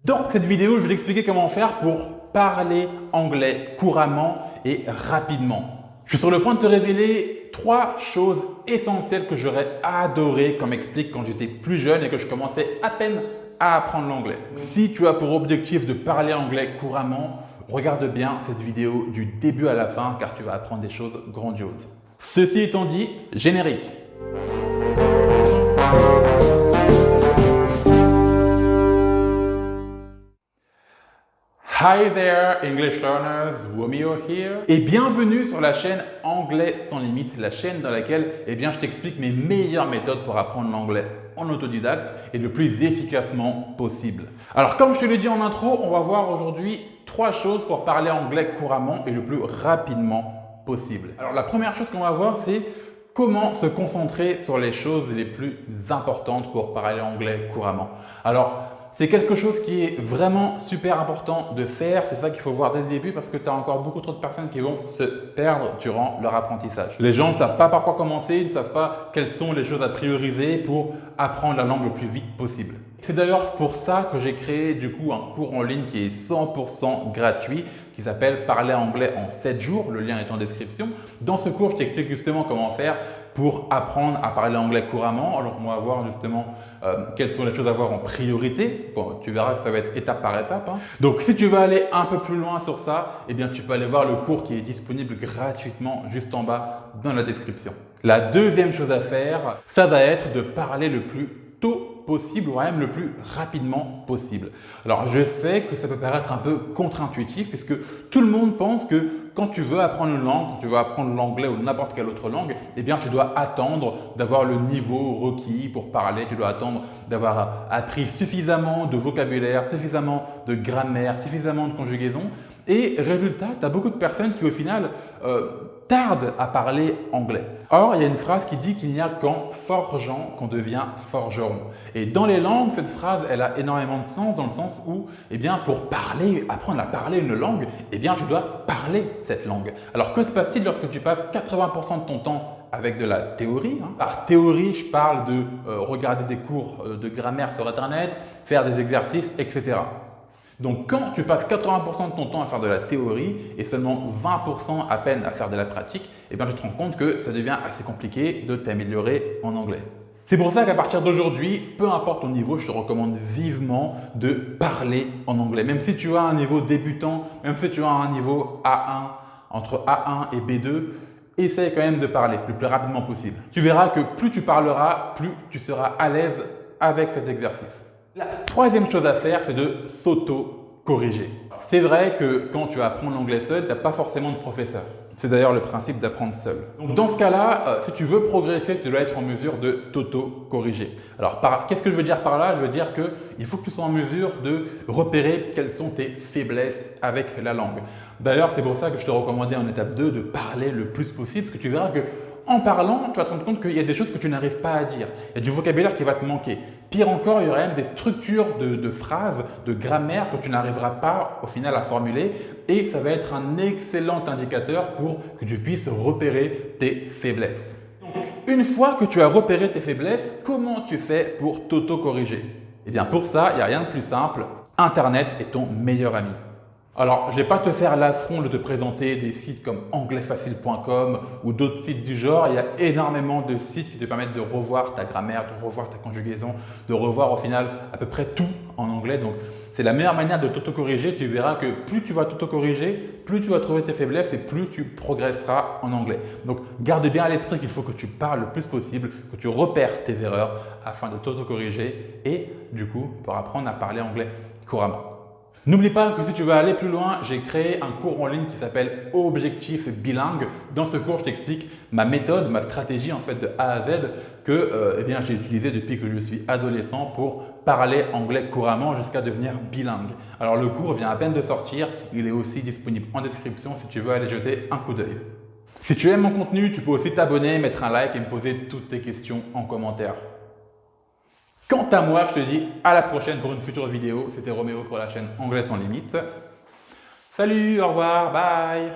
Dans cette vidéo, je vais t'expliquer comment faire pour parler anglais couramment et rapidement. Je suis sur le point de te révéler 3 choses essentielles que j'aurais adoré qu'on m'explique quand j'étais plus jeune et que je commençais à peine à apprendre l'anglais. Si tu as pour objectif de parler anglais couramment, regarde bien cette vidéo du début à la fin car tu vas apprendre des choses grandioses. Ceci étant dit, générique. Hi there English learners, Romeo here et bienvenue sur la chaîne Anglais sans limite, la chaîne dans laquelle je t'explique mes meilleures méthodes pour apprendre l'anglais en autodidacte et le plus efficacement possible. Alors comme je te l'ai dit en intro, on va voir aujourd'hui 3 choses pour parler anglais couramment et le plus rapidement possible. Alors la première chose qu'on va voir, c'est comment se concentrer sur les choses les plus importantes pour parler anglais couramment. Alors, c'est quelque chose qui est vraiment super important de faire. C'est ça qu'il faut voir dès le début parce que tu as encore beaucoup trop de personnes qui vont se perdre durant leur apprentissage. Les gens ne savent pas par quoi commencer, ils ne savent pas quelles sont les choses à prioriser pour apprendre la langue le plus vite possible. C'est d'ailleurs pour ça que j'ai créé du coup un cours en ligne qui est 100% gratuit qui s'appelle Parler anglais en 7 jours. Le lien est en description. Dans ce cours, je t'explique justement comment faire pour apprendre à parler anglais couramment. Alors, on va voir justement quelles sont les choses à voir en priorité. Bon, tu verras que ça va être étape par étape. Donc, si tu veux aller un peu plus loin sur ça, tu peux aller voir le cours qui est disponible gratuitement juste en bas dans la description. La deuxième chose à faire, ça va être de parler le plus tôt possible ou même le plus rapidement possible. Alors, je sais que ça peut paraître un peu contre-intuitif puisque tout le monde pense que quand tu veux apprendre une langue, quand tu veux apprendre l'anglais ou n'importe quelle autre langue, tu dois attendre d'avoir le niveau requis pour parler. Tu dois attendre d'avoir appris suffisamment de vocabulaire, suffisamment de grammaire, suffisamment de conjugaison. Et résultat, tu as beaucoup de personnes qui au final tardent à parler anglais. Or, il y a une phrase qui dit qu'il n'y a qu'en forgeant qu'on devient forgeron. Et dans les langues, cette phrase, elle a énormément de sens dans le sens où, pour parler, apprendre à parler une langue, tu dois parler cette langue. Alors, que se passe-t-il lorsque tu passes 80% de ton temps avec de la théorie? Par théorie, je parle de regarder des cours de grammaire sur Internet, faire des exercices, etc. Donc, quand tu passes 80% de ton temps à faire de la théorie et seulement 20% à peine à faire de la pratique, tu te rends compte que ça devient assez compliqué de t'améliorer en anglais. C'est pour ça qu'à partir d'aujourd'hui, peu importe ton niveau, je te recommande vivement de parler en anglais. Même si tu as un niveau débutant, même si tu as un niveau A1, entre A1 et B2, essaye quand même de parler le plus rapidement possible. Tu verras que plus tu parleras, plus tu seras à l'aise avec cet exercice. La troisième chose à faire, c'est de s'auto-corriger. C'est vrai que quand tu apprends l'anglais seul, tu n'as pas forcément de professeur. C'est d'ailleurs le principe d'apprendre seul. Donc dans ce cas-là, si tu veux progresser, tu dois être en mesure de t'auto-corriger. Alors qu'est-ce que je veux dire par là? Je veux dire qu'il faut que tu sois en mesure de repérer quelles sont tes faiblesses avec la langue. D'ailleurs, c'est pour ça que je te recommandais en étape 2 de parler le plus possible parce que tu verras que en parlant, tu vas te rendre compte qu'il y a des choses que tu n'arrives pas à dire. Il y a du vocabulaire qui va te manquer. Pire encore, il y aura même des structures de phrases, de grammaire que tu n'arriveras pas au final à formuler et ça va être un excellent indicateur pour que tu puisses repérer tes faiblesses. Donc, une fois que tu as repéré tes faiblesses, comment tu fais pour t'auto-corriger? Pour ça, il n'y a rien de plus simple. Internet est ton meilleur ami. Alors, je ne vais pas te faire l'affront de te présenter des sites comme anglaiSfacile.com ou d'autres sites du genre. Il y a énormément de sites qui te permettent de revoir ta grammaire, de revoir ta conjugaison, de revoir au final à peu près tout en anglais. Donc, c'est la meilleure manière de t'auto-corriger. Tu verras que plus tu vas t'auto-corriger, plus tu vas trouver tes faiblesses et plus tu progresseras en anglais. Donc, garde bien à l'esprit qu'il faut que tu parles le plus possible, que tu repères tes erreurs afin de t'auto-corriger et du coup, pour apprendre à parler anglais couramment. N'oublie pas que si tu veux aller plus loin, j'ai créé un cours en ligne qui s'appelle Objectif Bilingue. Dans ce cours, je t'explique ma méthode, ma stratégie en fait de A à Z que j'ai utilisée depuis que je suis adolescent pour parler anglais couramment jusqu'à devenir bilingue. Alors le cours vient à peine de sortir, il est aussi disponible en description si tu veux aller jeter un coup d'œil. Si tu aimes mon contenu, tu peux aussi t'abonner, mettre un like et me poser toutes tes questions en commentaire. Quant à moi, je te dis à la prochaine pour une future vidéo. C'était Roméo pour la chaîne Anglais sans limite. Salut, au revoir, bye!